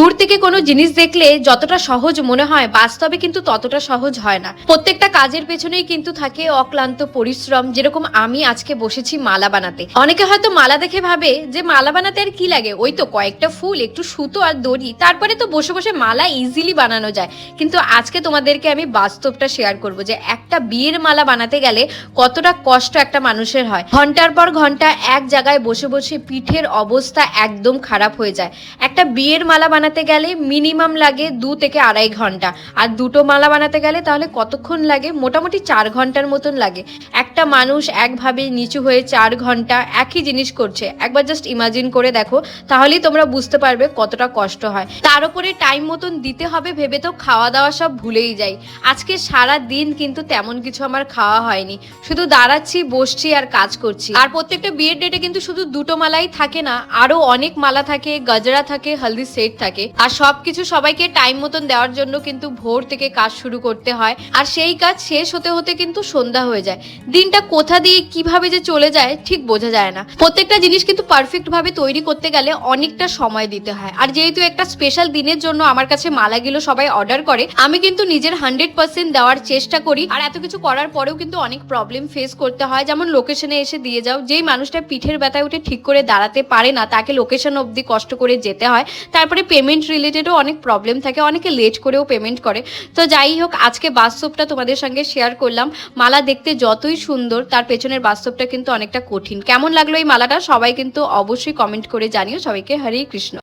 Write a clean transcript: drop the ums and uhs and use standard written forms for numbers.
দূর থেকে কোনো জিনিস দেখলে যতটা সহজ মনে হয় বাস্তবে কিন্তু ততটা সহজ হয় না। প্রত্যেকটা কাজের পেছনেই কিন্তু থাকে অক্লান্ত পরিশ্রম। যেরকম আমি আজকে বসেছি মালা বানাতে। অনেকে হয়তো মালা দেখে ভাবে যে মালা বানাতে আর কি লাগে, ওই তো কয়েকটা ফুল, একটু সুতো আর দড়ি, তারপরে তো বসে বসে মালা ইজিলি বানানো যায়। কিন্তু আজকে তোমাদেরকে আমি বাস্তবটা শেয়ার করব যে একটা বিয়ের মালা বানাতে গেলে কতটা কষ্ট একটা মানুষের হয়। ঘন্টার পর ঘন্টা এক জায়গায় বসে বসে পিঠের অবস্থা একদম খারাপ হয়ে যায়। একটা বিয়ের মালা বানাতে গেলে মিনিমাম লাগে 2 থেকে 2.5 ঘন্টা, আর দুটো মালা বানাতে গেলে তাহলে কতক্ষণ লাগে? মোটামুটি 4 ঘন্টার মতন লাগে। একটা মানুষ একভাবে নিচু হয়ে 4 ঘন্টা একই জিনিস করছে, একবার জাস্ট ইমাজিন করে দেখো, তাহলেই তোমরা বুঝতে পারবে কতটা কষ্ট হয়। তার উপরে টাইম মতন দিতে হবে ভেবে তো খাওয়া দাওয়া সব ভুলেই যাই। আজকে সারা দিন কিন্তু তেমন কিছু আমার খাওয়া হয়নি, শুধু দাঁড়াচ্ছি, বসছি আর কাজ করছি। আর প্রত্যেকটা বিয়ের ডেটে কিন্তু শুধু দুটো মালাই থাকে না, আরো অনেক মালা থাকে, গজরা থাকে, হলদি সেট থাকে। আর সবকিছু সবাইকে টাইম মতন দেওয়ার জন্য কিন্তু ভোর থেকে কাজ শুরু করতে হয়, আর সেই কাজ শেষ হতে হতে কিন্তু সন্ধ্যা হয়ে যায়। দিনটা কোথা দিয়ে কিভাবে যে চলে যায় ঠিক বোঝা যায় না। প্রত্যেকটা জিনিস কিন্তু পারফেক্ট ভাবে তৈরি করতে গেলে অনেকটা সময় দিতে হয়। আর যেহেতু একটা স্পেশাল দিনের জন্য আমার কাছে মালাগুলো সবাই অর্ডার করে, আমি কিন্তু নিজের 100% দেওয়ার চেষ্টা করি। আর এত কিছু করার পরেও কিন্তু অনেক প্রবলেম ফেস করতে হয়। যেমন লোকেশনে এসে দিয়ে যাও, যেই মানুষটা পিঠের ব্যথায় উঠে ঠিক করে দাঁড়াতে পারে না তাকে লোকেশন অবধি কষ্ট করে যেতে হয়। তারপরে পেমেন্ট রিলেটেডও অনেক প্রবলেম থাকে, অনেকে লেট করেও পেমেন্ট করে। তো যাই হোক, আজকে বাস্তবটা তোমাদের সঙ্গে শেয়ার করলাম। মালা দেখতে যতই সুন্দর, তার পেছনের বাস্তবটা কিন্তু অনেকটা কঠিন। কেমন লাগলো এই মালাটা সবাই কিন্তু অবশ্যই কমেন্ট করে জানিও। সবাইকে হরে কৃষ্ণ।